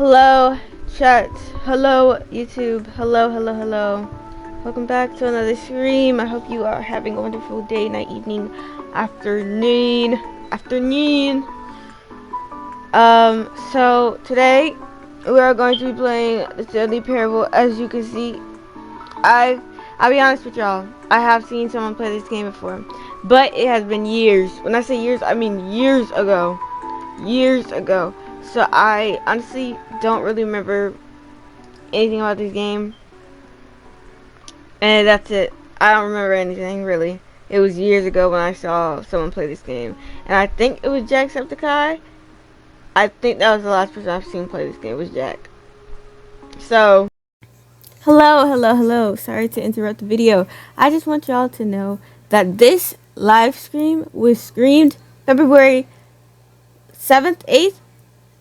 Hello, chat. Hello, YouTube. Hello. Welcome back to another stream. I hope you are having a wonderful day, night, evening, afternoon. So today we are going to be playing the Stanley Parable. As you can see, I'll be honest with y'all, I have seen someone play this game before, but it has been years. When I say years, I mean years ago. So I honestly don't really remember anything about this game, and that's it. I don't remember anything really. It was years ago when I saw someone play this game, and I think it was Jacksepticeye. I think that was the last person I've seen play this game was Jack. So hello. Sorry to interrupt the video. I just want y'all to know that this live stream was streamed February 7th, 8th,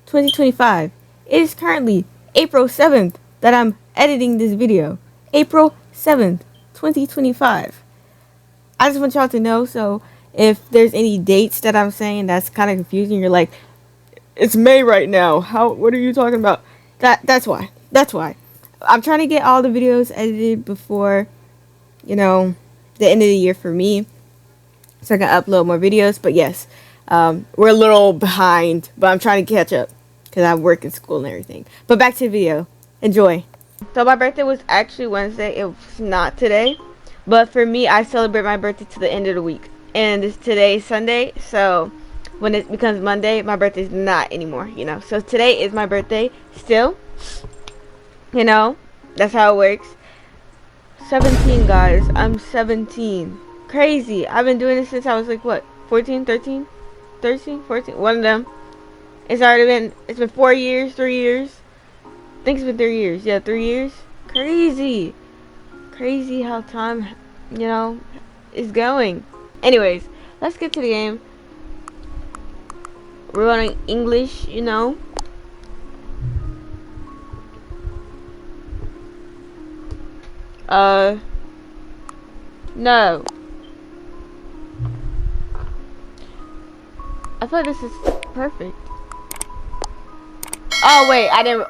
2025. It is currently April 7th that I'm editing this video. April 7th, 2025. I just want y'all to know, so if there's any dates that I'm saying that's kind of confusing, you're like, it's May right now. What are you talking about? That's why. I'm trying to get all the videos edited before, the end of the year for me, so I can upload more videos. But yes, we're a little behind, but I'm trying to catch up because I work in school and everything. But back to the video. Enjoy. So my birthday was actually Wednesday. It was not today, but for me, I celebrate my birthday to the end of the week, and today is Sunday, so when it becomes Monday, my birthday is not anymore, So today is my birthday still. That's how it works. 17, guys. I'm 17. Crazy. I've been doing this since I was like, what, 14, 13, 14? One of them. It's been 4 years, 3 years. I think it's been 3 years. Yeah, 3 years. Crazy how time, is going. Anyways, let's get to the game. We're running English, No. I thought this is perfect. Oh wait, I didn't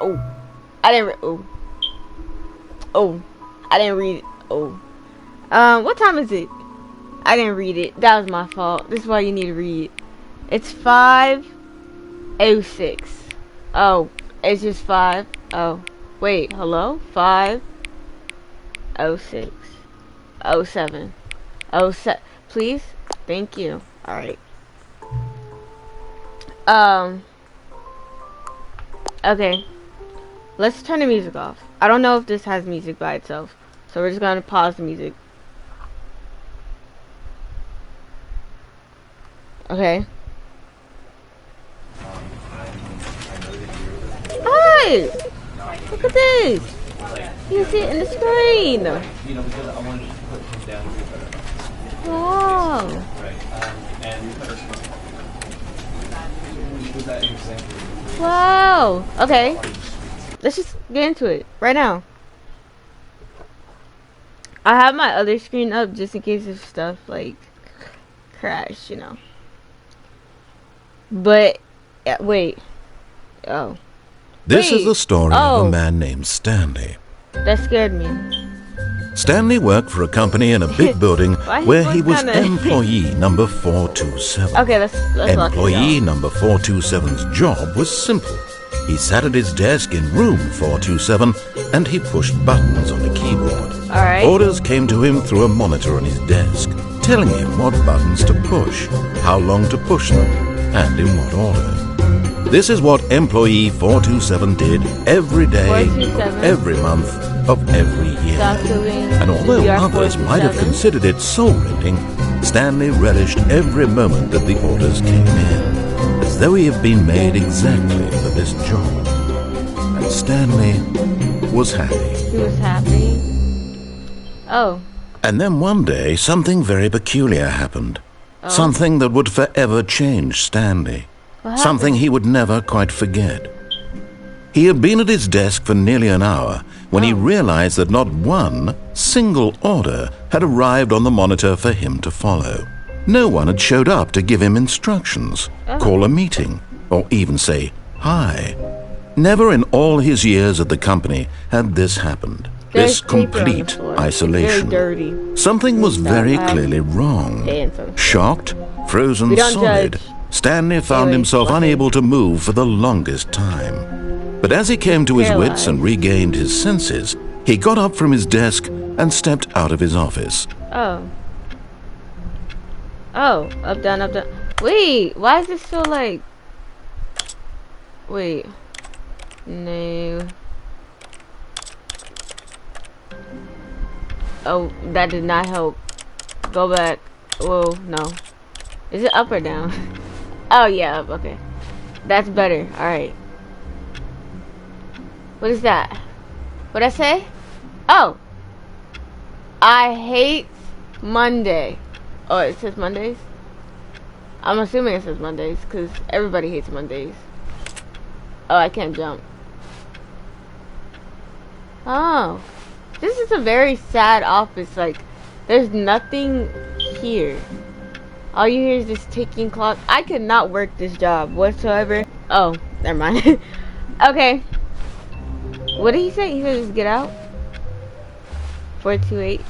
read it. What time is it? I didn't read it. That was my fault. This is why you need to read. It's 5:06. Oh, it's just 5. Oh, wait, hello? 5:06. 07. 07. Please? Thank you. Alright. Okay. Let's turn the music off. I don't know if this has music by itself, so we're just gonna pause the music. Okay. Hi! Look at this! You can see it in the screen! Wow! Wow! Okay. Let's just get into it right now. I have my other screen up just in case if stuff like crash, But wait. Oh. This is the story of a man named Stanley. That scared me. Stanley worked for a company in a big building where he was employee number 427. Okay, let's Employee number 427's job was simple. He sat at his desk in room 427 and he pushed buttons on a keyboard. Alright. Orders came to him through a monitor on his desk, telling him what buttons to push, how long to push them, and in what order. This is what employee 427 did every day, of every month, of every year. And although others might have considered it soul-rending, Stanley relished every moment that the orders came in, as though he had been made exactly for this job. And Stanley was happy. He was happy? Oh. And then one day, something very peculiar happened. Oh. Something that would forever change Stanley. Something he would never quite forget. He had been at his desk for nearly an hour when he realized that not one single order had arrived on the monitor for him to follow. No one had showed up to give him instructions, call a meeting, or even say hi. Never in all his years at the company had this happened. There's This paper on the complete floor. It's isolation. very dirty. Something was very clearly wrong. Shocked, frozen We don't solid, judge. Stanley found himself unable to move for the longest time. But as he came to his wits and regained his senses, he got up from his desk and stepped out of his office. Oh. Oh, up, down, up, down. Wait, why is this so like... Wait. No. Oh, that did not help. Go back. Whoa, no. Is it up or down? Oh, yeah, up, okay. That's better, alright. What is that? What'd I say? Oh! I hate Monday. Oh, it says Mondays? I'm assuming it says Mondays, because everybody hates Mondays. Oh, I can't jump. Oh. This is a very sad office. Like, there's nothing here. All you hear is this ticking clock. I could not work this job whatsoever. Oh, never mind. Okay. What did he say? He said just get out? 428.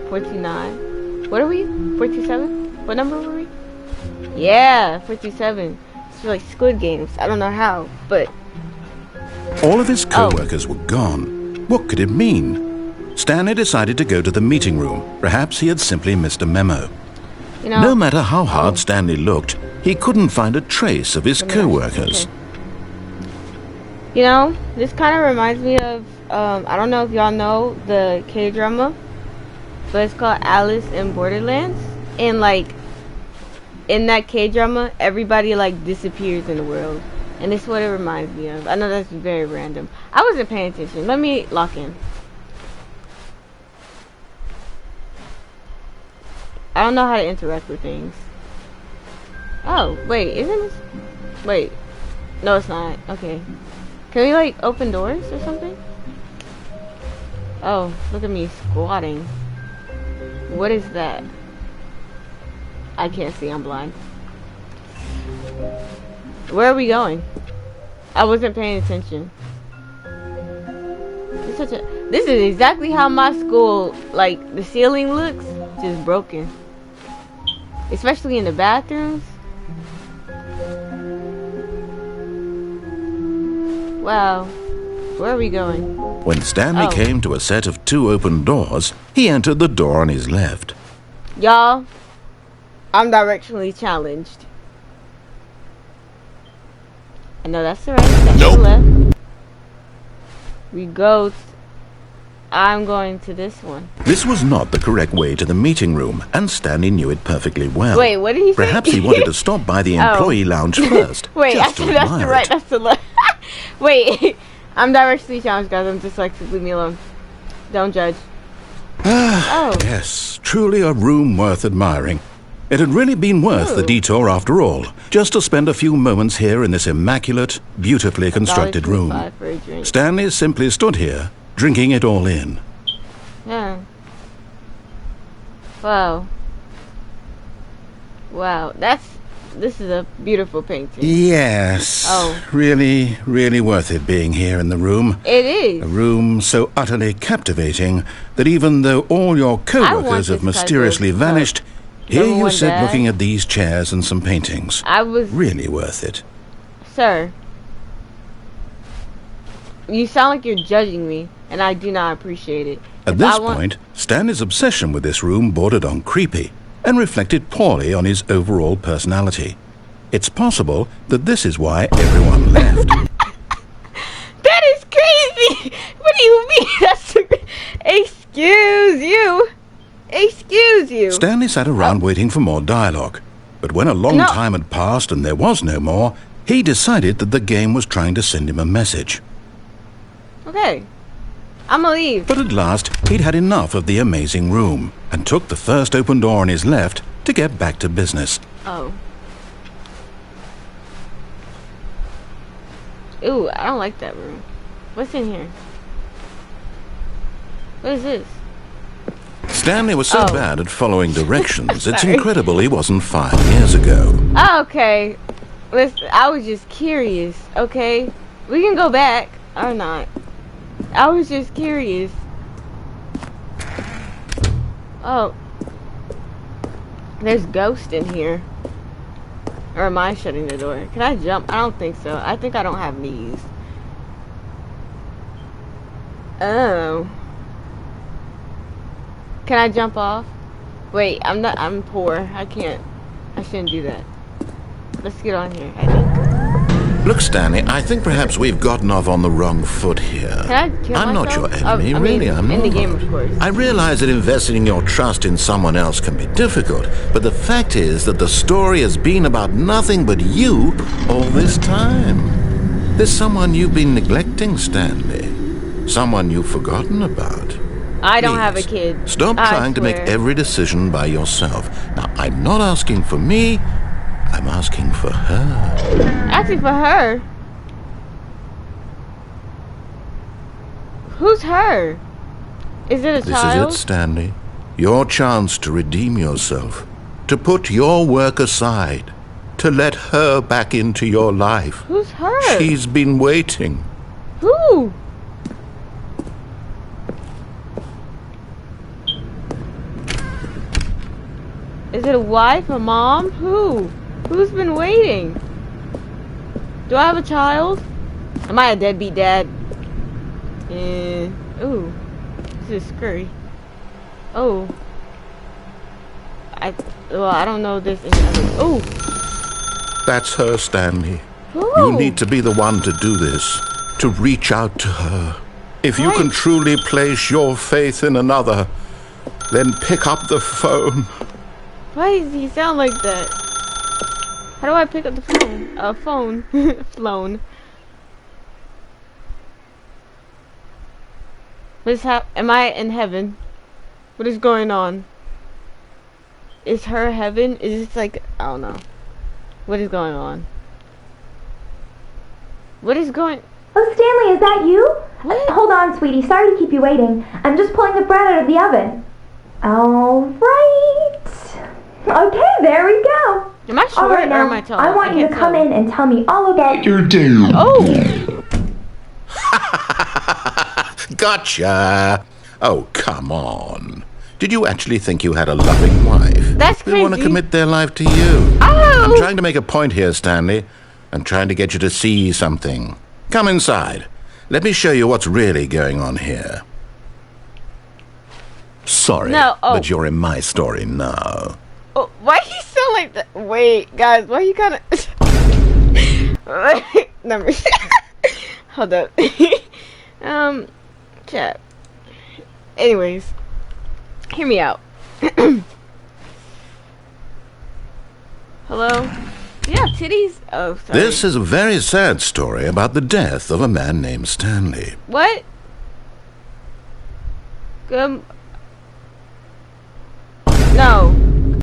429. What are we? 427? What number were we? Yeah, 427. It's like Squid Games. I don't know how, but... All of his co-workers were gone. What could it mean? Stanley decided to go to the meeting room. Perhaps he had simply missed a memo. You know, No matter how hard Stanley looked, he couldn't find a trace of his co-workers. Okay. You know, this kind of reminds me of, I don't know if y'all know the K-drama, but it's called Alice in Borderlands. And like, in that K-drama, everybody like disappears in the world. And this is what it reminds me of. I know that's very random. I wasn't paying attention. Let me lock in. I don't know how to interact with things. Oh, wait, isn't this... Wait. No, it's not. Okay. Can we, like, open doors or something? Oh, look at me squatting. What is that? I can't see, I'm blind. Where are we going? I wasn't paying attention. This is exactly how my school, like, the ceiling looks. Just broken. Especially in the bathrooms. Wow. Where are we going? When Stanley came to a set of 2 open doors, he entered the door on his left. Y'all, I'm directionally challenged. I know that's the right. That's the left. We go. I'm going to this one. This was not the correct way to the meeting room, and Stanley knew it perfectly well. Wait, what did he say? Perhaps he wanted to stop by the employee lounge first. Wait, just to that's the admire right, it. that's the left. Wait, I'm directionally challenged, guys. I'm dyslexic. Leave me alone. Don't judge. Yes, truly a room worth admiring. It had really been worth the detour after all, just to spend a few moments here in this immaculate, beautifully constructed room. Stanley simply stood here, drinking it all in. Yeah. Wow. Wow, this is a beautiful painting. Yes. Really, really worth it being here in the room. It is. A room so utterly captivating that even though all your co-workers have mysteriously vanished, here you sit looking at these chairs and some paintings. Really worth it. Sir, you sound like you're judging me, and I do not appreciate it. At this point, Stanley's obsession with this room bordered on creepy and reflected poorly on his overall personality. It's possible that this is why everyone left. That is crazy! What do you mean? That's excuse you. Excuse you. Stanley sat around waiting for more dialogue, but when a long time had passed and there was no more, he decided that the game was trying to send him a message. Okay. I'm gonna leave. But at last, he'd had enough of the amazing room and took the first open door on his left to get back to business. Oh. Ooh, I don't like that room. What's in here? What is this? Stanley was so bad at following directions, it's incredible he wasn't 5 years ago. Okay. Listen, I was just curious, okay? We can go back, or not. I was just curious. Oh. There's ghosts in here. Or am I shutting the door? Can I jump? I don't think so. I think I don't have knees. Oh. Can I jump off? Wait, I'm poor. I can't. I shouldn't do that. Let's get on here, I think. Look, Stanley, I think perhaps we've gotten off on the wrong foot here. Can I kill I'm not myself? your enemy, really, I'm not. In the game, of course. I realize that investing your trust in someone else can be difficult, but the fact is that the story has been about nothing but you all this time. There's someone you've been neglecting, Stanley. Someone you've forgotten about. I don't have a kid. Stop trying to make every decision by yourself. Now, I'm not asking for me, I'm asking for her. Asking for her? Who's her? Is it a child? This is it, Stanley. Your chance to redeem yourself. To put your work aside. To let her back into your life. Who's her? She's been waiting. Who? Is it a wife, a mom? Who? Who's been waiting? Do I have a child? Am I a deadbeat dad? Ooh. This is scary. Oh. I don't know this. Oh. That's her, Stanley. Who? You need to be the one to do this. To reach out to her. If you can truly place your faith in another, then pick up the phone. Why does he sound like that? How do I pick up the phone? Phone. Flown. Am I in heaven? What is going on? Is her heaven? Is this like, I don't know. What is going on? What is going... Oh, Stanley, is that you? What? Hold on, sweetie. Sorry to keep you waiting. I'm just pulling the bread out of the oven. All right. Okay, there we go. Am I short all right, now, or am I tall? I want you to come in and tell me all about your day. Oh! Gotcha! Oh, come on. Did you actually think you had a loving wife? That's They want to crazy. commit their life to you. Oh! I'm trying to make a point here, Stanley. I'm trying to get you to see something. Come inside. Let me show you what's really going on here. Sorry, No, oh. but you're in my story now. Oh, why do you sound like that? Wait, guys, why you kind of... Numbers. Hold up. Chat. Anyways, hear me out. Hello? Do you have titties? Oh, sorry. This is a very sad story about the death of a man named Stanley. What? Good. No.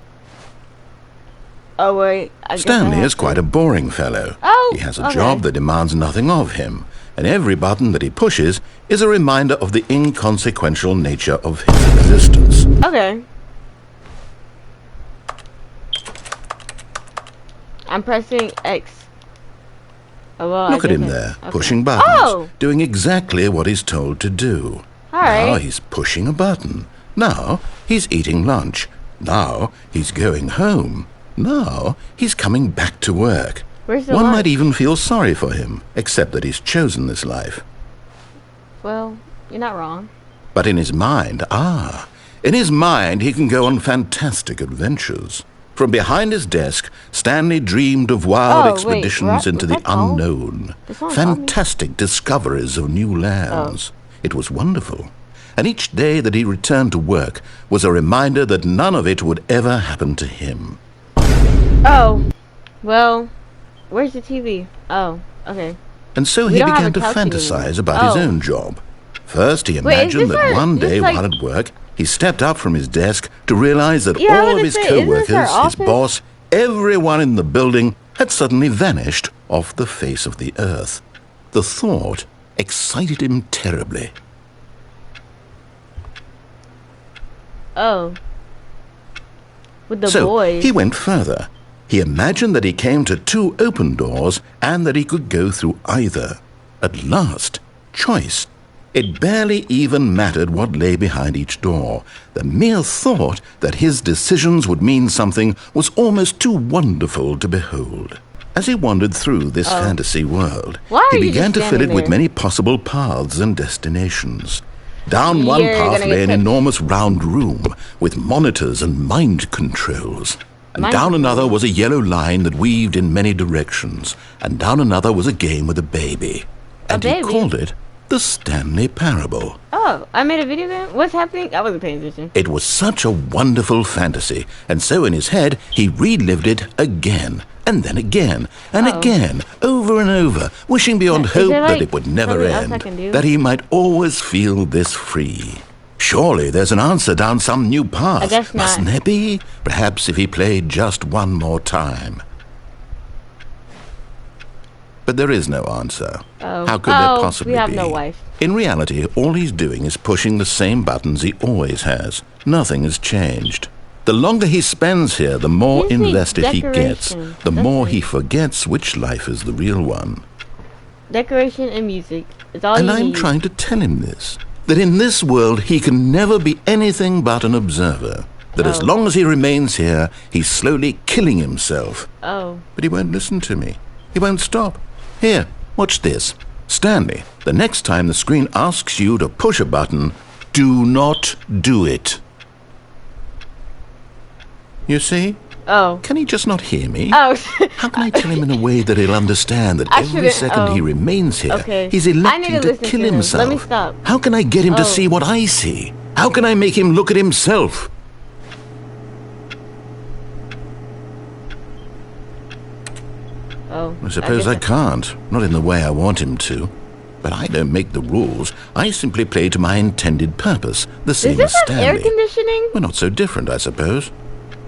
Oh, wait. I guess Stanley I have is quite to. a boring fellow. Oh, He has a okay. job that demands nothing of him, and every button that he pushes is a reminder of the inconsequential nature of his existence. Okay. I'm pressing X. Oh, well, Look I at him guess there, okay. pushing buttons, Oh! doing exactly what he's told to do. Alright. Now he's pushing a button. Now he's eating lunch. Now he's going home. Now he's coming back to work. Where's the One lunch? might even feel sorry for him, except that he's chosen this life. Well, you're not wrong. But in his mind, in his mind he can go on fantastic adventures. From behind his desk, Stanley dreamed of wild Oh, wait, expeditions into was the that all? unknown, This one's on me? fantastic discoveries of new lands. Oh. It was wonderful. And each day that he returned to work was a reminder that none of it would ever happen to him. Oh. Well, where's the TV? Oh, okay. And so We he don't have began to a couch fantasize anymore. about his Oh. own job. First, he Wait, is imagined this that our- one this day like- while at work, he stepped up from his desk to realize that Yeah, I all was of gonna his say, isn't this our co-workers, his office? boss, everyone in the building had suddenly vanished off the face of the earth. The thought excited him terribly. Oh. With the So boys. he went further. He imagined that he came to 2 open doors and that he could go through either. At last, choice. It barely even mattered what lay behind each door. The mere thought that his decisions would mean something was almost too wonderful to behold. As he wandered through this fantasy world, he began to fill it with many possible paths and destinations. Down one path lay an enormous round room with monitors and mind controls. And down another was a yellow line that weaved in many directions. And down another was a game with a baby. And he called it the Stanley Parable. Oh, I made a video game? What's happening? I wasn't paying attention. It was such a wonderful fantasy, and so in his head he relived it again, and then again, and again, over and over, wishing beyond hope that it would never end, that he might always feel this free. Surely there's an answer down some new path. I guess not. Mustn't there be? Perhaps if he played just one more time. But there is no answer. How could there possibly be? We have no wife. In reality, all he's doing is pushing the same buttons he always has. Nothing has changed. The longer he spends here, the more invested he gets. The more he forgets which life is the real one. Decoration and music is all you need. And I'm trying to tell him this. That in this world, he can never be anything but an observer. That as long as he remains here, he's slowly killing himself. But he won't listen to me. He won't stop. Here, watch this. Stanley, the next time the screen asks you to push a button, do not do it. You see? Can he just not hear me? How can I tell him in a way that he'll understand that every second he remains here, he's electing to kill himself? Let me stop. How can I get him to see what I see? How can I make him look at himself? I suppose I can't. Not in the way I want him to. But I don't make the rules. I simply play to my intended purpose, the same as Stanley. Air conditioning? We're not so different, I suppose.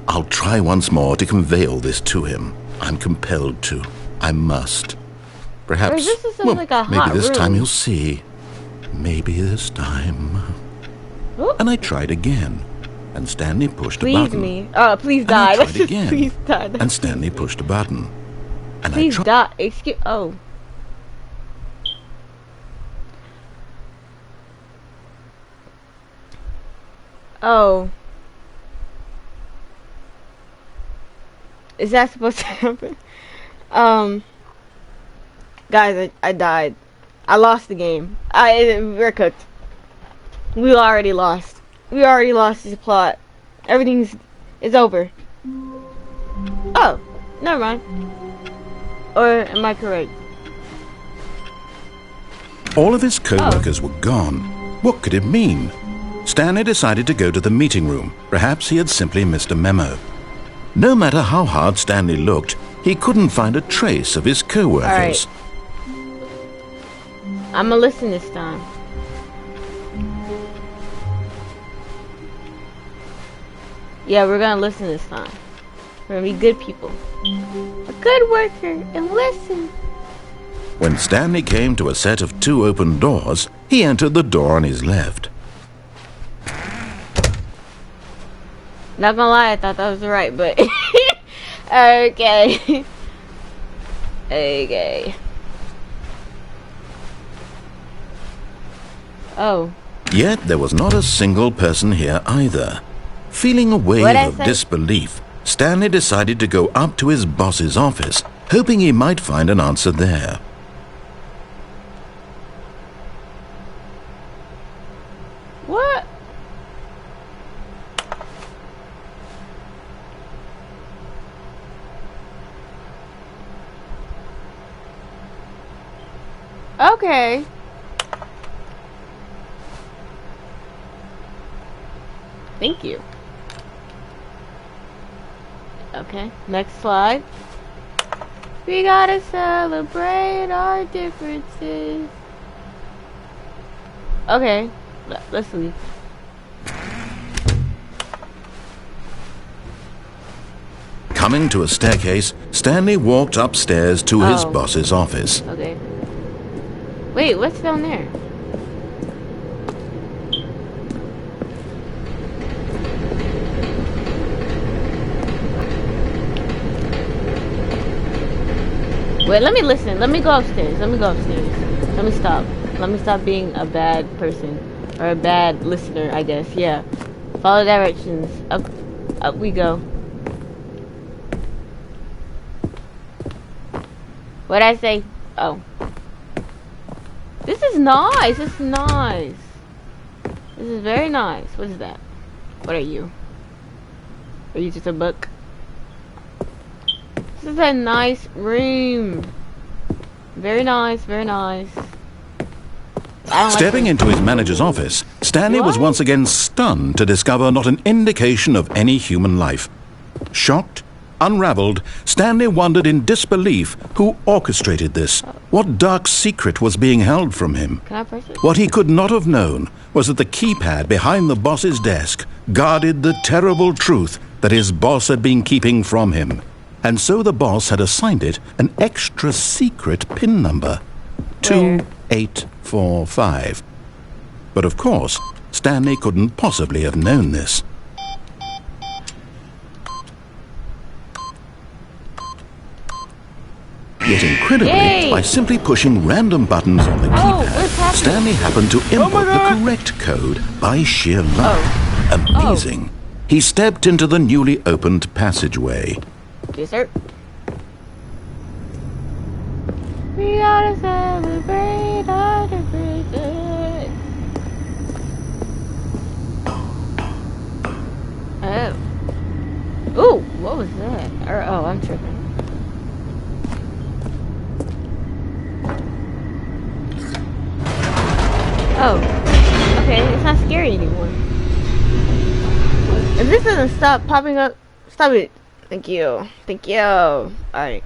I'll try once more to convey all this to him. I'm compelled to. I must. Perhaps, maybe this time he'll see. Maybe this time. And I tried again. And Stanley pushed a button. Please me. Please die. And I tried again. Please die. And Stanley pushed a button. And please die. Excuse. Is that supposed to happen? Guys, I died. I lost the game. We're cooked. We already lost. We already lost the plot. Everything's over. Oh, never mind. Or am I correct? All of his co-workers were gone. What could it mean? Stanley decided to go to the meeting room. Perhaps he had simply missed a memo. No matter how hard Stanley looked, he couldn't find a trace of his co-workers. I'm gonna listen this time. Yeah, we're gonna listen this time. We're gonna be good people. A good worker, and listen. When Stanley came to a set of 2 open doors, he entered the door on his left. Not gonna lie, I thought that was right, but okay. Okay. Yet there was not a single person here either. Feeling a wave of disbelief, Stanley decided to go up to his boss's office, hoping he might find an answer there. What? Okay. Thank you. Okay, next slide. We gotta celebrate our differences. Okay, let's leave. Coming to a staircase, Stanley walked upstairs to his boss's office. Okay. Wait, what's down there? Wait, let me listen. Let me go upstairs. Let me go upstairs. Let me stop. Let me stop being a bad person. Or a bad listener, I guess. Yeah. Follow directions. Up we go. What'd I say? Oh. This is nice. This is nice. This is very nice. What is that? What are you? Are you just a book? This is a nice room. Very nice, very nice. Stepping into his manager's office, Stanley was once again stunned to discover not an indication of any human life. Shocked, unraveled, Stanley wondered in disbelief who orchestrated this. What dark secret was being held from him? Can I press it? What he could not have known was that the keypad behind the boss's desk guarded the terrible truth that his boss had been keeping from him. And so the boss had assigned it an extra secret PIN number. 2845. But of course, Stanley couldn't possibly have known this. Yet incredibly, by simply pushing random buttons on the keypad, Stanley happened to input the correct code by sheer luck. Amazing. He stepped into the newly opened passageway. Yes, sir. We gotta celebrate our birthday. Oh. Ooh, what was that? Oh, I'm tripping. Oh. Okay, it's not scary anymore. If this doesn't stop popping up, stop it. Thank you. Thank you. Alright.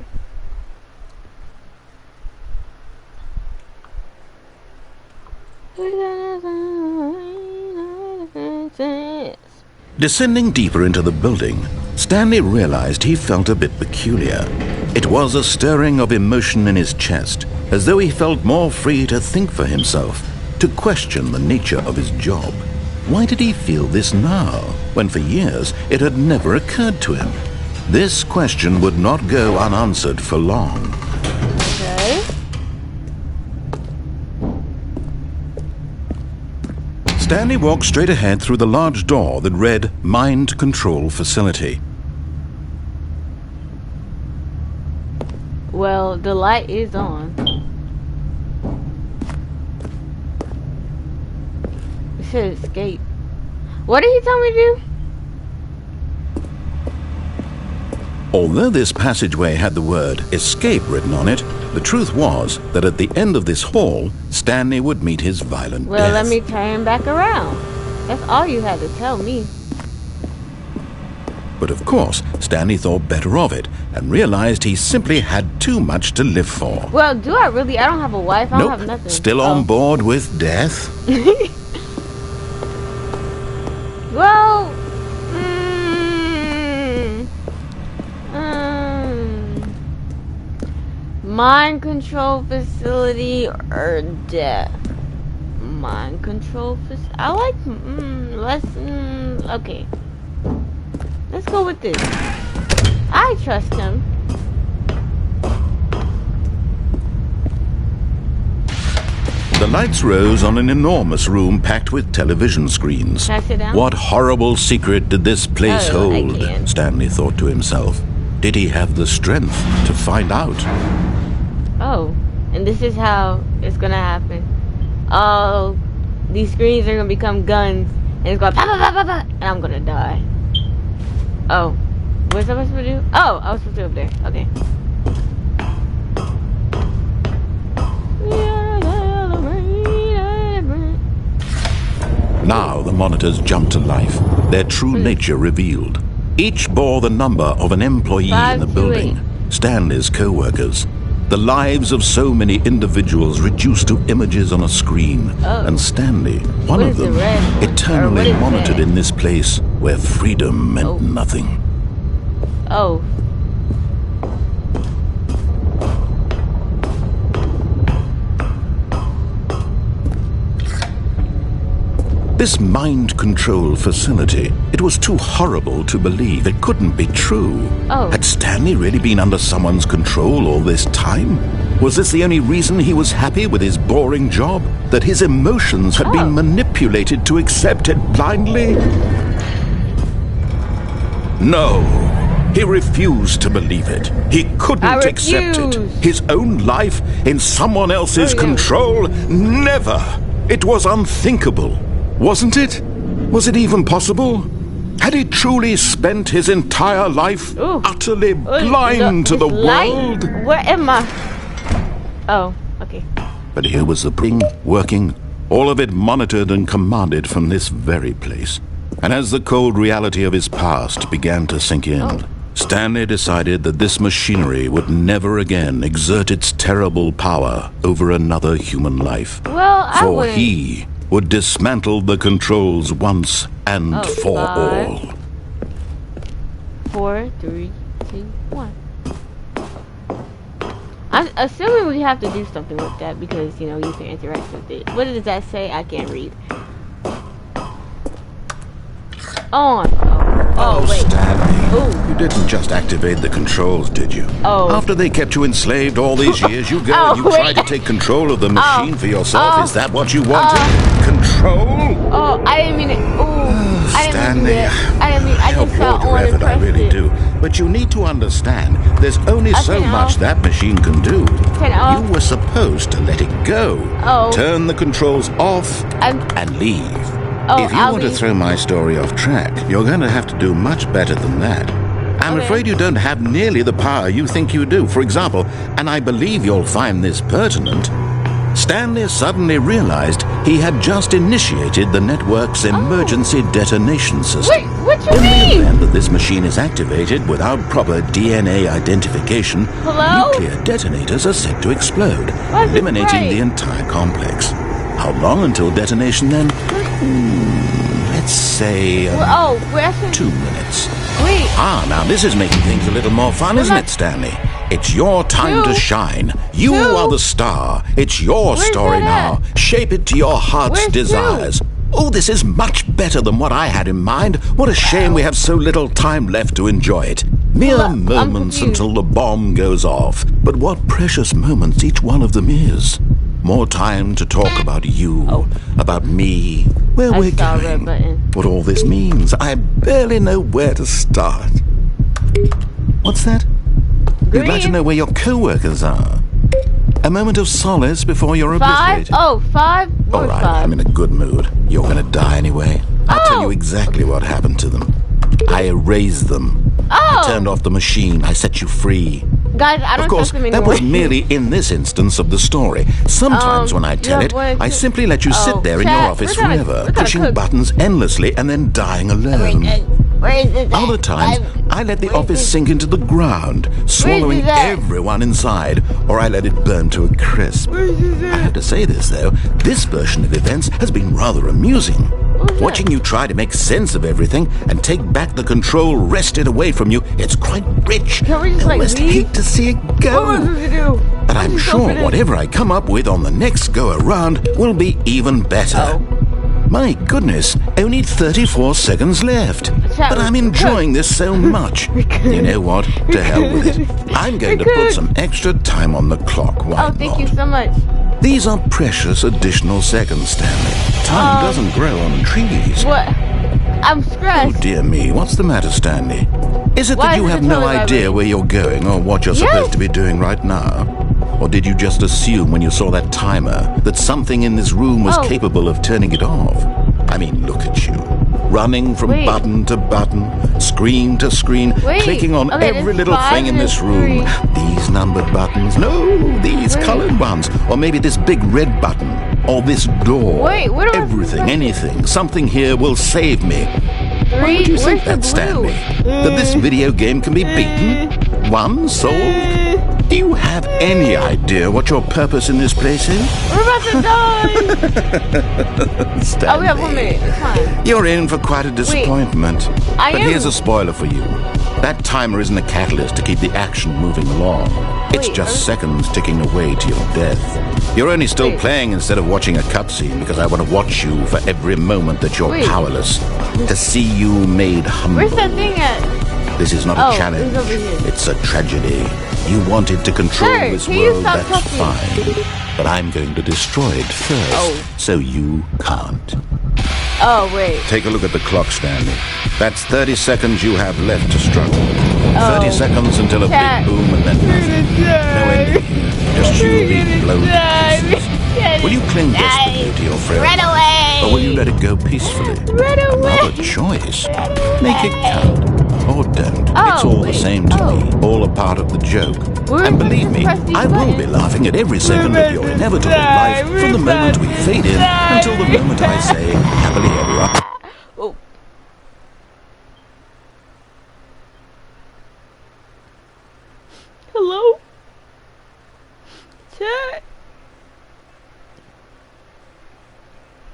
Descending deeper into the building, Stanley realized he felt a bit peculiar. It was a stirring of emotion in his chest, as though he felt more free to think for himself, to question the nature of his job. Why did he feel this now, when for years it had never occurred to him? This question would not go unanswered for long. Okay. Stanley walked straight ahead through the large door that read Mind Control Facility. Well, the light is on. It said escape. What did he tell me to do? Although this passageway had the word escape written on it, the truth was that at the end of this hall, Stanley would meet his violent death. Well, let me turn back around. That's all you had to tell me. But of course, Stanley thought better of it and realized he simply had too much to live for. Well, do I really? I don't have a wife. I don't have nothing. Still on board with death? Well, mind control facility or death? Mind control facility. I like okay. Let's go with this. I trust him. The lights rose on an enormous room packed with television screens. Can I sit down? What horrible secret did this place hold? I can. Stanley thought to himself. Did he have the strength to find out? Oh, and this is how it's gonna happen. Oh, these screens are gonna become guns, and it's going pa pa pa pa pa, and I'm gonna die. Oh, what was I supposed to do? Oh, I was supposed to go up there. Okay. Now the monitors jumped to life, their true nature revealed. Each bore the number of an employee in the building, Stanley's co-workers. The lives of so many individuals reduced to images on a screen, and Stanley, one of them, eternally monitored in this place where freedom meant nothing. Oh. This mind control facility, it was too horrible to believe. It couldn't be true. Oh. Had Stanley really been under someone's control all this time? Was this the only reason he was happy with his boring job? That his emotions had been manipulated to accept it blindly? No. He refused to believe it. He couldn't accept it. His own life in someone else's control? Never. It was unthinkable. Wasn't it? Was it even possible? Had he truly spent his entire life utterly blind to the world? Where am I? Oh, okay. But here was the thing working, all of it monitored and commanded from this very place. And as the cold reality of his past began to sink in, Stanley decided that this machinery would never again exert its terrible power over another human life. Well, For he would dismantle the controls once and for all. 4, 3, 2, 1. I'm assuming we have to do something with that because, you know, you can interact with it. What does that say? I can't read. On. Oh, wait. Stanley, you didn't just activate the controls, did you? Oh. After they kept you enslaved all these years, you go and you try to take control of the machine for yourself. Is that what you wanted? Control? Oh, I didn't mean it. Stanley, I just felt your on effort, I really it. do. But you need to understand, there's only so much that machine can do. You were supposed to let it go. Turn the controls off and leave. If you want to throw my story off track, you're going to have to do much better than that. I'm afraid you don't have nearly the power you think you do. For example, and I believe you'll find this pertinent, Stanley suddenly realized he had just initiated the network's emergency detonation system. Wait, what you In the mean? event that this machine is activated without proper DNA identification, nuclear detonators are set to explode, eliminating the entire complex. How long until detonation then? Let's say 2 minutes. Wait. Now this is making things a little more fun, isn't it, Stanley? It's your time to shine. You are the star. It's your story now. Shape it to your heart's desires. Oh, this is much better than what I had in mind. What a shame we have so little time left to enjoy it. Mere moments until the bomb goes off. But what precious moments each one of them is. More time to talk about you, about me, where we're going, what all this means. I barely know where to start. What's that? You'd like to know where your co-workers are. A moment of solace before you're obliterated. 5? All right, I'm in a good mood. You're going to die anyway. I'll tell you exactly what happened to them. I erased them. I turned off the machine. I set you free. Guys, I don't trust them anymore. That was merely in this instance of the story. Sometimes when I tell it, I simply let you sit there in your office forever, pushing buttons endlessly and then dying alone. Other times, I let the office sink into the ground, swallowing everyone inside, or I let it burn to a crisp. I have to say this, though, this version of events has been rather amusing. Watching you try to make sense of everything and take back the control wrested away from you, it's quite rich. Can we just, I almost hate to see it go. What was it to do? But I'm sure whatever I come up with on the next go-around will be even better. My goodness, only 34 seconds left. But I'm enjoying this so much. You know what? To hell with it. I'm going to put some extra time on the clock. Why not? Thank you so much. These are precious additional seconds, Stanley. Time doesn't grow on trees. What? I'm stressed. Oh, dear me. What's the matter, Stanley? Is it that you have no idea where you're going or what you're supposed to be doing right now? Or did you just assume when you saw that timer that something in this room was capable of turning it off? I mean, look at you. Running from button to button, screen to screen, clicking on every little thing in this room. These numbered buttons. No, these colored ones. Or maybe this big red button. Or this door. Everything, anything. Something here will save me. Why would you think that, Stanley? That this video game can be beaten? Won? Solved? Do you have any idea what your purpose in this place is? We're about to die! Stanley, we have 1 minute. It's fine. You're in for quite a disappointment. But here's a spoiler for you. That timer isn't a catalyst to keep the action moving along. It's just seconds ticking away to your death. You're only still Wait. playing instead of watching a cutscene because I want to watch you for every moment that you're Wait. powerless. To see you made humble. Where's that thing at? This is not Oh, a challenge. it's over here. It's a tragedy. You wanted to control Sir, this can you world, stop that's talking? fine. But I'm going to destroy it first, Oh. so you can't. Oh, wait. Take a look at the clock, Stanley. That's 30 seconds you have left to struggle. 30 seconds until a Cat. big boom and then nothing. No ending here. Just you being blown to pieces. Will you cling desperately to your frail Run life, away! or will you let it go peacefully? Run away! Another choice. Make it count. Or don't. Oh, It's all the wait. same to Oh. me. All a part of the joke. We're And believe me, press these I will be buttons. laughing at every second of your inevitable life from the moment we fade in until the moment I say happily ever after. Oh. Hello? Chat?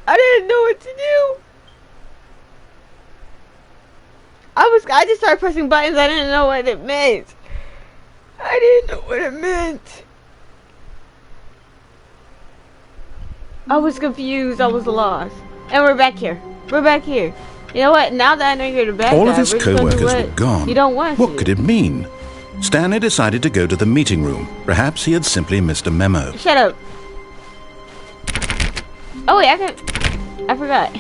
I didn't know what to do. I just started pressing buttons. I didn't know what it meant. I didn't know what it meant. I was confused. I was lost. And we're back here. We're back here. You know what? Now that I know you're the bad All guy, of his we're just gonna do co-workers what were gone. You don't want What to. could it mean? Stanley decided to go to the meeting room. Perhaps he had simply missed a memo. Shut up. Oh wait, I forgot.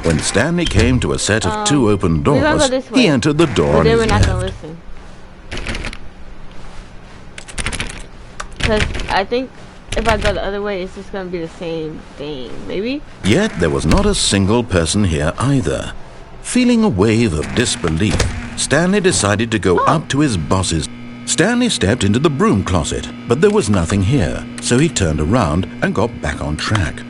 When Stanley came to a set of two open we're gonna doors, go this way. he entered the door But on then his we're not gonna left. listen. Because I think if I go the other way, it's just gonna be the same thing. Maybe? Yet there was not a single person here either. Feeling a wave of disbelief, Stanley decided to go up to his bosses. Stanley stepped into the broom closet, but there was nothing here, so he turned around and got back on track.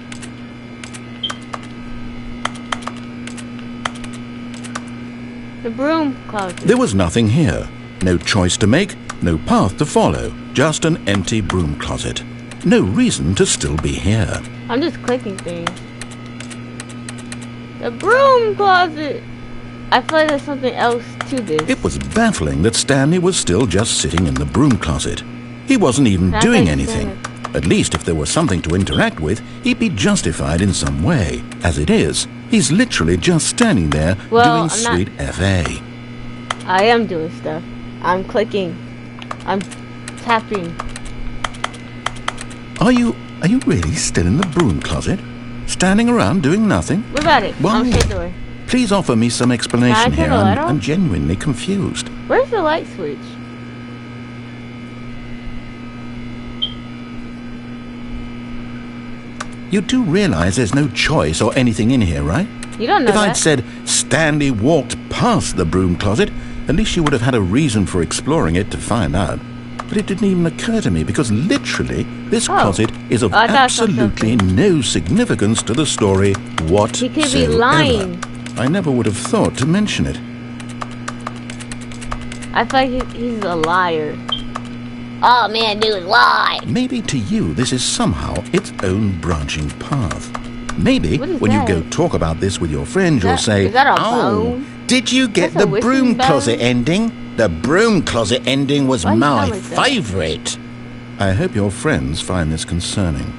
The broom closet. There was nothing here. No choice to make, no path to follow, just an empty broom closet. No reason to still be here. I'm just clicking things. The broom closet. I feel like there's something else to this. It was baffling that Stanley was still just sitting in the broom closet. He wasn't even Can I doing say anything. At least if there was something to interact with, he'd be justified in some way. As it is, he's literally just standing there Well, doing I'm not- sweet FA. I am doing stuff. I'm clicking. I'm tapping. Are you really still in the broom closet? Standing around doing nothing? What about it? Why? I'm shut the door. Please offer me some explanation Can I turn here. the light off? I'm genuinely confused. Where's the light switch? You do realize there's no choice or anything in here, right? You don't know If that. I'd said Stanley walked past the broom closet, at least you would have had a reason for exploring it to find out. But it didn't even occur to me because literally this closet is of I thought so, absolutely no significance to the story whatsoever. He could be lying. I never would have thought to mention it. I feel like he's a liar. Oh man, dude, lie. Maybe to you this is somehow its own branching path. Maybe What is when that? you go talk about this with your friends, you'll That- say, is that a "Oh, bone? did you get That's a the wishing broom bone? closet ending? The broom closet ending was Why you my sound like that? favorite." I hope your friends find this concerning.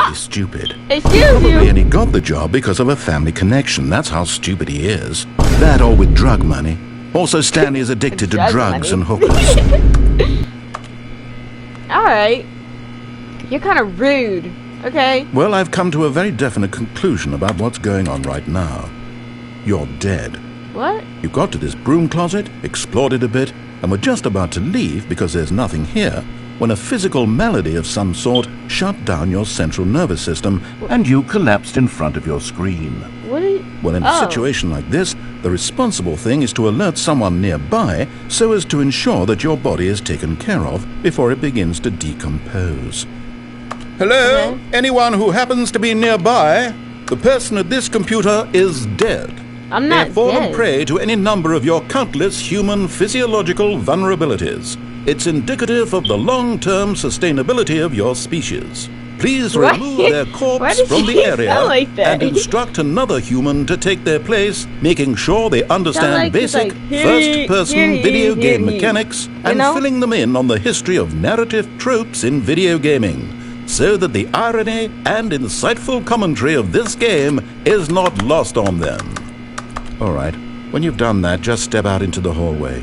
He's stupid. Excuse Probably you. only got the job because of a family connection. That's how stupid he is. That or with drug money. Also, Stanley is addicted to Drug drugs money. and hookers. Alright. You're kind of rude. Okay? Well, I've come to a very definite conclusion about what's going on right now. You're dead. What? You got to this broom closet, explored it a bit, and were just about to leave because there's nothing here, when a physical malady of some sort shut down your central nervous system and you collapsed in front of your screen. What are you... Well, in a situation like this, the responsible thing is to alert someone nearby so as to ensure that your body is taken care of before it begins to decompose. Hello? Okay. Anyone who happens to be nearby? The person at this computer is dead. I'm not They've fallen dead. prey to any number of your countless human physiological vulnerabilities. It's indicative of the long-term sustainability of your species. please Why- remove their why corpse does from he the area sound like that? and instruct another human to take their place, making sure they understand like he's basic like, here first-person he video is, here game he is. mechanics You and know? filling them in on the history of narrative tropes in video gaming, so that the irony and insightful commentary of this game is not lost on them. All right, when you've done that, just step out into the hallway.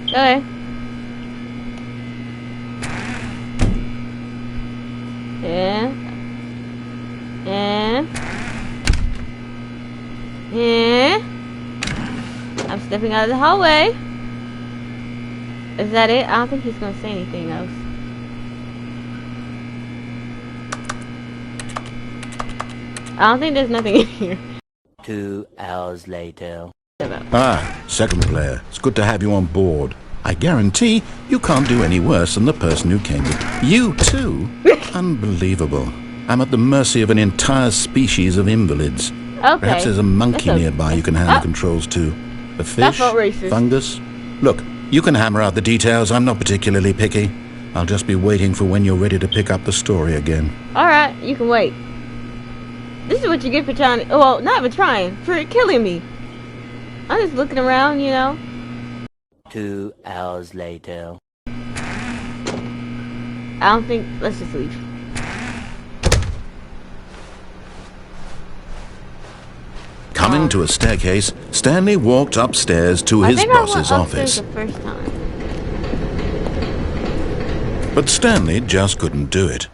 Okay. I'm stepping out of the hallway. Is that it? I don't think he's gonna say anything else. I don't think there's nothing in here. 2 hours later. Ah, second player. It's good to have you on board. I guarantee you can't do any worse than the person who came with you, too. Unbelievable. I'm at the mercy of an entire species of invalids. Okay. Perhaps there's a monkey That's nearby you can hand the controls to. A fish? not racist. Fungus? Look, you can hammer out the details. I'm not particularly picky. I'll just be waiting for when you're ready to pick up the story again. Alright, you can wait. This is what you get for trying to, well, not for trying, for killing me. I'm just looking around, you know. 2 hours later. I don't think, let's just leave. Coming to a staircase, Stanley walked upstairs to I his think boss's I went upstairs office. the first time. But Stanley just couldn't do it.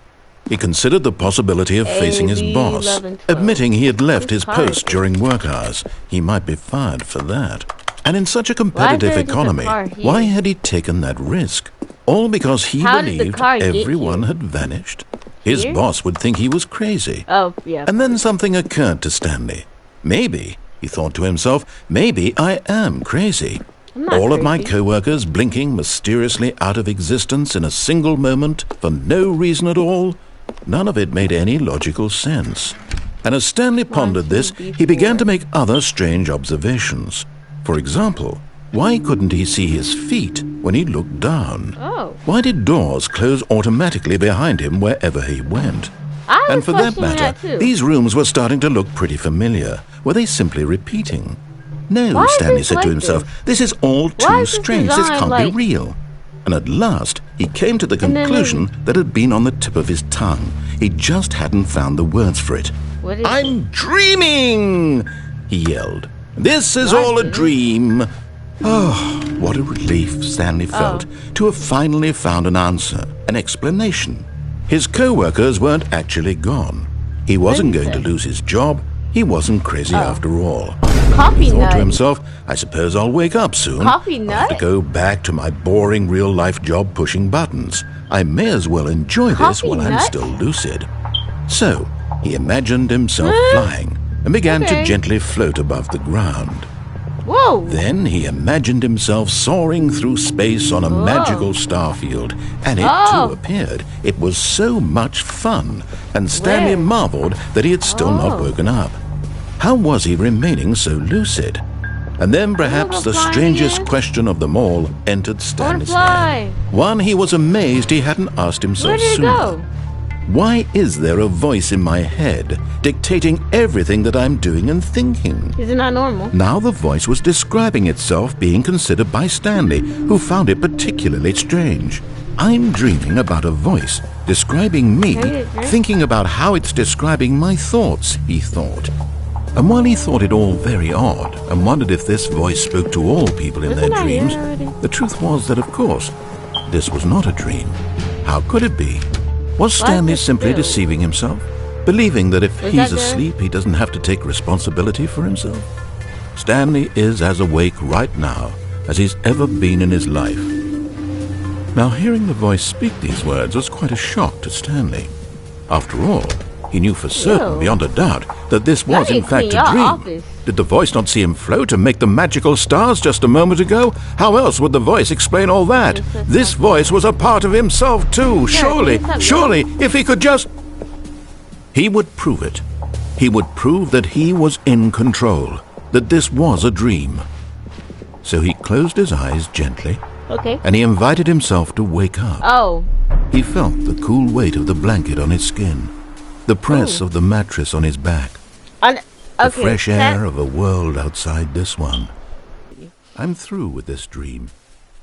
He considered the possibility of facing his AB boss, 11, 12. admitting he had left This his car is post during work hours. He might be fired for that. And in such a Why competitive is there just a economy, car here? why had he taken that risk? All because he How did the believed car get everyone here? had vanished. His Here? boss would think he was crazy. Oh, yeah. And then something occurred to Stanley. Maybe, he thought to himself, maybe I am crazy. I'm not All of my crazy. co-workers blinking mysteriously out of existence in a single moment for no reason at all. None of it made any logical sense. And as Stanley pondered this, he began to make other strange observations. For example, why couldn't he see his feet when he looked down? Oh. Why did doors close automatically behind him wherever he went? I was And for that questioning matter, too. these rooms were starting to look pretty familiar. Were they simply repeating? No, Why is Stanley this said like to himself, this is all Why too is this strange. This design can't like- be real. And at last, he came to the And then conclusion that had been on the tip of his tongue. He just hadn't found the words for it. What is I'm dreaming! He yelled. This is What? all a dream. Oh, what a relief Stanley felt to have finally found an answer, an explanation. His co-workers weren't actually gone. He wasn't did he going to say? lose his job. He wasn't crazy after all. Coffee He thought nut. to himself, I suppose I'll wake up soon. Coffee I'll nut? have to go back to my boring real-life job pushing buttons. I may as well enjoy this Coffee while I'm nut? still lucid. So, he imagined himself flying and began to Okay. gently float above the ground. Whoa. Then he imagined himself soaring through space on a magical starfield, and it Oh. too appeared. It was so much fun, and Stanley Where? marveled that he had still not Oh. woken up. How was he remaining so lucid? And then perhaps the flying strangest again? question of them all entered I wanna Stanley's fly. head. One he was amazed he hadn't asked himself Where did it sooner. go? Why is there a voice in my head dictating everything that I'm doing and thinking? Is it not normal? Now the voice was describing itself being considered by Stanley, who found it particularly strange. I'm dreaming about a voice describing me, Hey, hey. thinking about how it's describing my thoughts, he thought. And while he thought it all very odd and wondered if this voice spoke to all people in Wasn't their I here dreams, already? the truth was that, of course, this was not a dream. How could it be? Was Why is Stanley this simply still? deceiving himself? Believing that if Is he's that there? asleep, he doesn't have to take responsibility for himself? Stanley is as awake right now as he's ever been in his life. Now, hearing the voice speak these words was quite a shock to Stanley. After all, he knew for certain, Ew. beyond a doubt, that this was I need in to fact clean a your dream. office. Did the voice not see him float and make the magical stars just a moment ago? How else would the voice explain all that? Yes, that's This not- voice was a part of himself too. Surely, it's not surely, if he could just... He would prove it. He would prove that he was in control, that this was a dream. So he closed his eyes gently, Okay. and he invited himself to wake up. Oh. He felt the cool weight of the blanket on his skin, the press of the mattress on his back, the fresh air of a world outside this one. I'm through with this dream.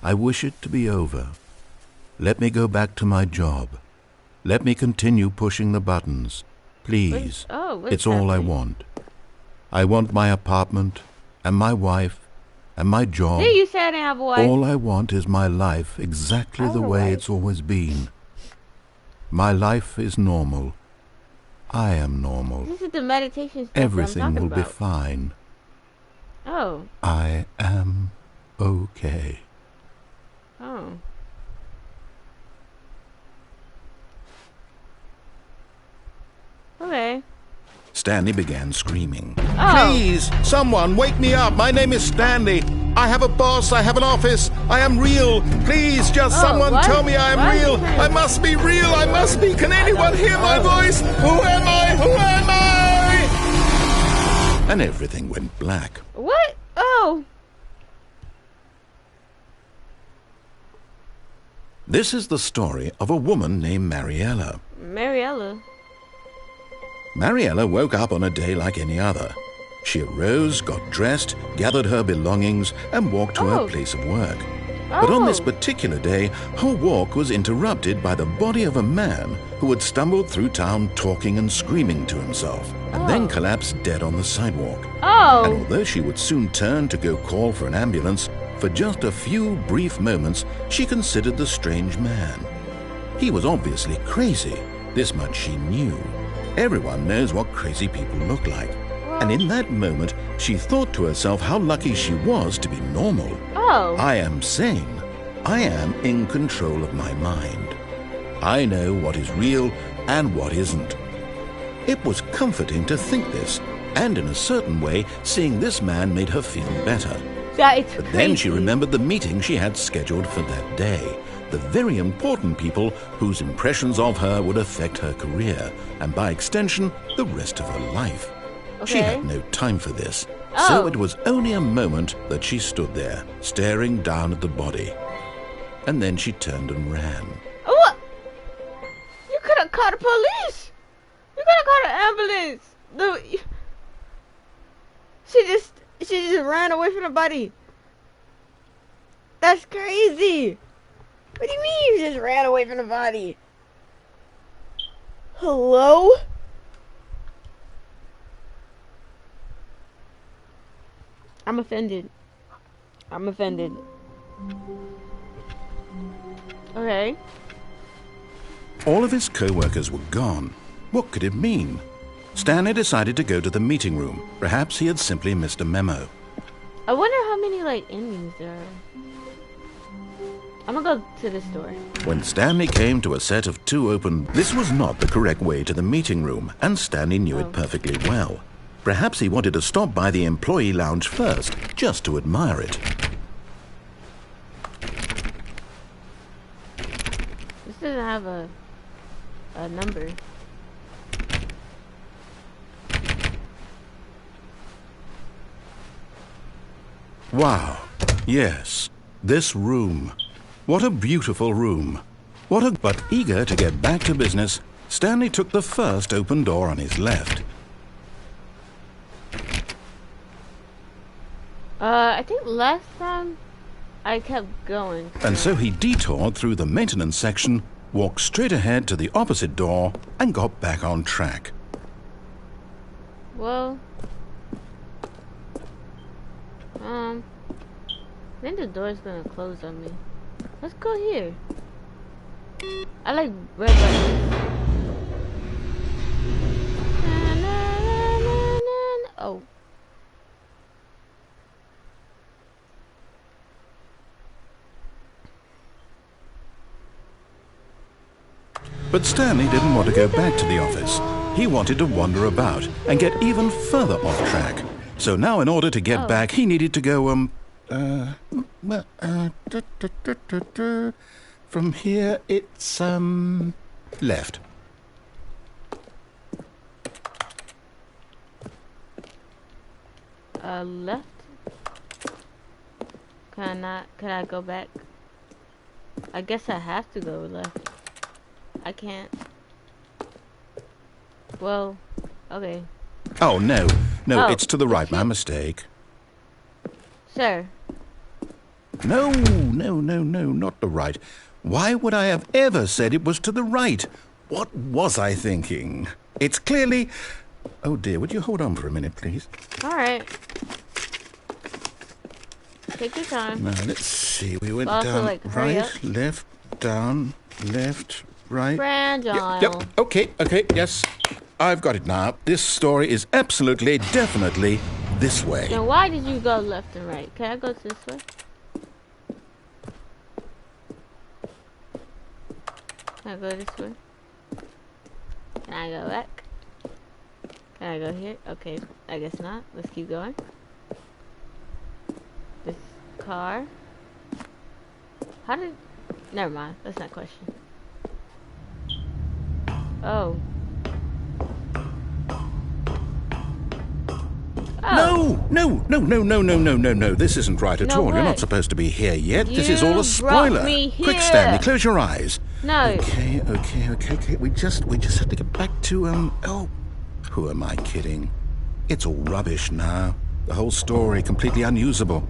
I wish it to be over. Let me go back to my job. Let me continue pushing the buttons. Please. It's all I want. I want my apartment, and my wife, and my job. See, you said I didn't have a wife. All I want is my life exactly the way it's always been. My life is normal. I am normal. This is the meditation stuff Everything will be about. fine. Oh. I am okay. Oh. Okay. Stanley began screaming. Oh. Please, someone, wake me up. My name is Stanley. I have a boss. I have an office. I am real. Please, just someone tell me I am real. I must be real. I must be. Can anyone hear my voice? Who am I? Who am I? And everything went black. What? Oh. This is the story of a woman named Mariela. Mariela. Mariela woke up on a day like any other. She arose, got dressed, gathered her belongings, and walked to her place of work. But on this particular day, her walk was interrupted by the body of a man who had stumbled through town talking and screaming to himself, and then collapsed dead on the sidewalk. And although she would soon turn to go call for an ambulance, for just a few brief moments she considered the strange man. He was obviously crazy. This much she knew. Everyone knows what crazy people look like. And in that moment, she thought to herself how lucky she was to be normal. I am sane. I am in control of my mind. I know what is real and what isn't. It was comforting to think this, and in a certain way, seeing this man made her feel better. But then she remembered the meeting she had scheduled for that day. The very important people whose impressions of her would affect her career, and by extension, the rest of her life. She had no time for this, so it was only a moment that she stood there, staring down at the body. And then she turned and ran. Oh! You could have called the police! You could have called an ambulance! She just ran away from the body. That's crazy! What do you mean you just ran away from the body? Hello? I'm offended. I'm offended. Okay. All of his co-workers were gone. What could it mean? Stanley decided to go to the meeting room. Perhaps he had simply missed a memo. I wonder how many, endings there are. I'm gonna go to the store. When Stanley came to a set of 2 open, this was not the correct way to the meeting room, and Stanley knew it perfectly well. Perhaps he wanted to stop by the employee lounge first, just to admire it. This doesn't have a number. Wow. Yes. This room. What a beautiful room. But eager to get back to business, Stanley took the first open door on his left. I think last time I kept going. And so he detoured through the maintenance section, walked straight ahead to the opposite door, and got back on track. Well, I think the door's gonna close on me. Let's go here. I like red buttons. Oh. But Stanley didn't want to go back to the office. He wanted to wander about and get even further off track. So now in order to get back, he needed to go, from here it's, left. Left? Can I go back? I guess I have to go left. I can't. Well, okay. Oh, no. No, Oh, it's to the right. it's you. My mistake. Sir. No, not the right. Why would I have ever said it was to the right? What was I thinking? It's clearly... Oh, dear, would you hold on for a minute, please? Alright. Take your time. Now, let's see. We went Also, down like, hurry right, up. left, down, left, right. Fragile. Yep. Okay, yes. I've got it now. This story is absolutely, definitely this way. Now, why did you go left and right? Can I go this way? Can I go this way? Can I go back? Can I go here? Okay, I guess not. Let's keep going. This car. How did... Never mind. That's not a question. Oh. No. This isn't right at No all. You're way. not supposed to be here yet. This is You all a brought spoiler. me Quick, here. Stanley, close your eyes. No. Okay. We just have to get back to, oh, who am I kidding? It's all rubbish now. The whole story completely unusable.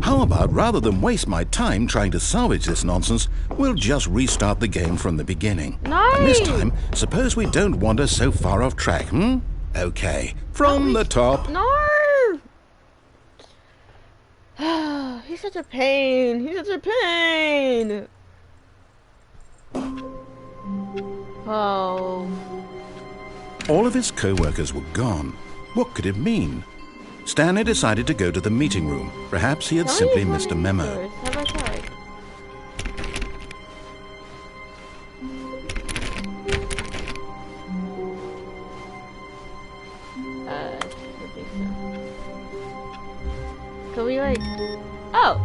How about, rather than waste my time trying to salvage this nonsense, we'll just restart the game from the beginning. No. And this time, suppose we don't wander so far off track, Okay, from the top. No! He's such a pain. He's such a pain. Oh. All of his co-workers were gone. What could it mean? Stanley decided to go to the meeting room. Perhaps he had simply missed a memo. How about that? I think so. Can we like... Oh!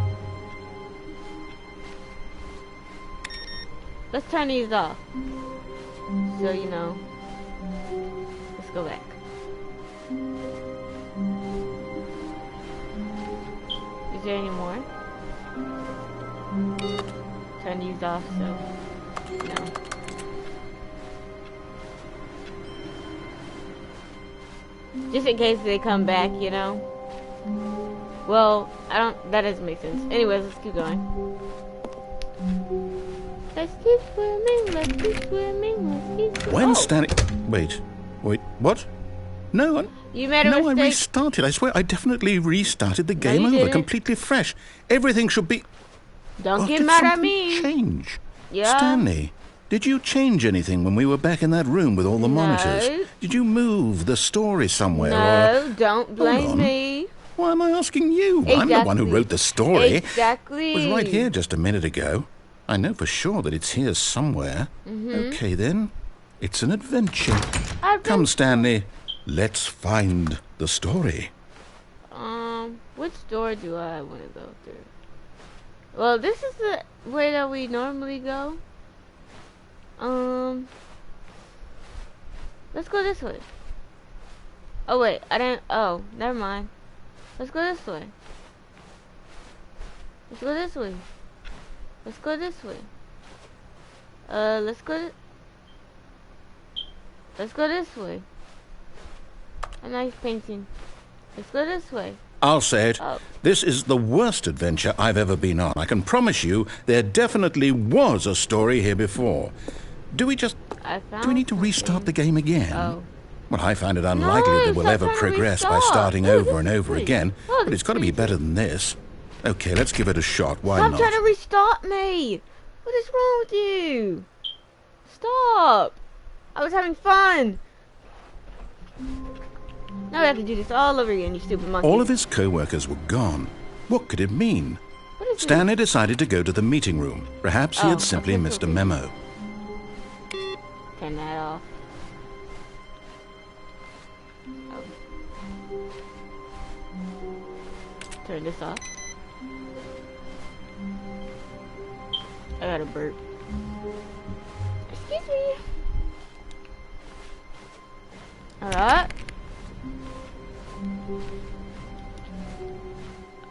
Let's turn these off. So, you know. Let's go back. Is there any more? Turn these off, so... No. Just in case they come back, you know? Well, that doesn't make sense. Anyways, let's keep going. Let's keep swimming, let's keep swimming, let's keep swimming. When Stanley... Wait, what? No, You made a I mistake. restarted. I swear, I definitely restarted the game you over, didn't. completely fresh. Everything should be... Don't get did mad at something me. change? Yeah. Stanley, did you change anything when we were back in that room with all the monitors? Did you move the story somewhere? No, don't blame on. me. Why am I asking you? I'm the one who Exactly. wrote the story. Exactly. It was right here just a minute ago. I know for sure that it's here somewhere. Okay, then. It's an adventure. Come, Stanley. Let's find the story. Which door do I want to go through? Well, this is the way that we normally go. Let's go this way. Oh, wait. I didn't... Oh, never mind. Let's go this way. Let's go this way. Let's go this way. Let's go this way. A nice painting. Let's go this way. I'll say it. Oh. This is the worst adventure I've ever been on. I can promise you there definitely was a story here before. Do we need to restart the game again? Oh. Well, I find it unlikely that we'll stop ever trying to progress by restart. starting Oh, over this and is over sweet. again. Oh, But this it's got to is be sweet. better than this. Okay, let's give it a shot. Why Stop not? trying to restart me! What is wrong with you? Stop! I was having fun! Now we have to do this all over again, you stupid monkey. All of his co-workers were gone. What could it mean? What is Stanley decided to go to the meeting room. Perhaps he Oh, had simply okay, missed a okay. memo. this? Turn that off. Oh. Turn this off. I got a burp. Excuse me. Alright.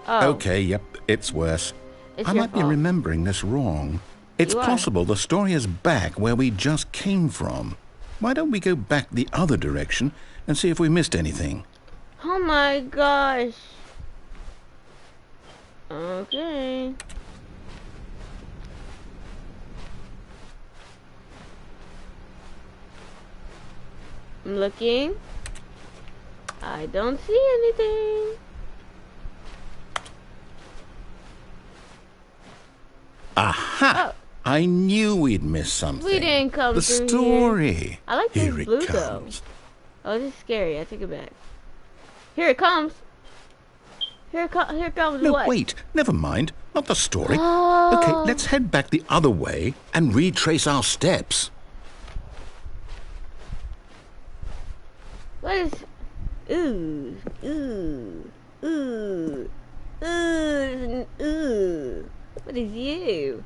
Oh. Okay, yep, it's worse. It's I your might be fault. remembering this wrong. It's You are. possible the story is back where we just came from. Why don't we go back the other direction and see if we missed anything? Oh my gosh. Okay. I'm looking. I don't see anything. Aha! Oh. I knew we'd miss something. We didn't come the through story. here. I like Here this it blue comes. though. Oh, this is scary. I take it back. Here it comes. Here comes No, what? wait. Never mind. Not the story. Oh. Okay, let's head back the other way and retrace our steps. What is? Ooh, ooh, ooh, ooh. What is you?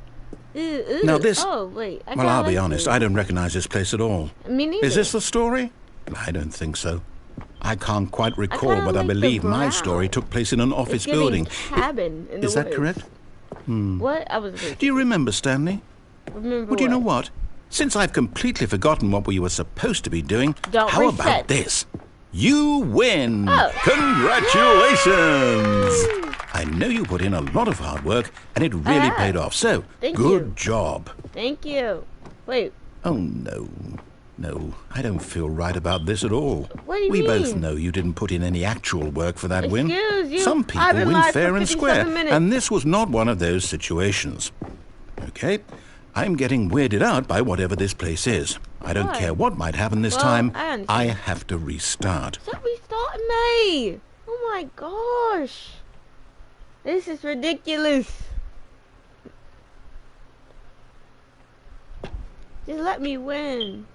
Ooh, ooh. Now this... Oh wait. Well, I'll be honest. I don't recognize this place at all. Me neither. Is this the story? I don't think so. I can't quite recall, kinda but I like the believe my brown. story took place in an office It's giving building. cabin in the Is that woods. correct? What? I was. Do you remember, Stanley? Remember Well, do you know what? what? Since I've completely forgotten what we were supposed to be doing, Don't how reset. about this? You win! Oh. Congratulations! I know you put in a lot of hard work, and it really Ah. paid off, so Thank good you. job. Thank you. Wait. Oh, no. No, I don't feel right about this at all. What do you we mean? both know you didn't put in any actual work for that win. Excuse you. Some I've people been win live fair for and 57 square, minutes. and this was not one of those situations. Okay, I'm getting weirded out by whatever this place is. I don't Why? care what might happen this Well, time. I understand. I have to restart. Stop restarting me! Oh my gosh! This is ridiculous. Just let me win.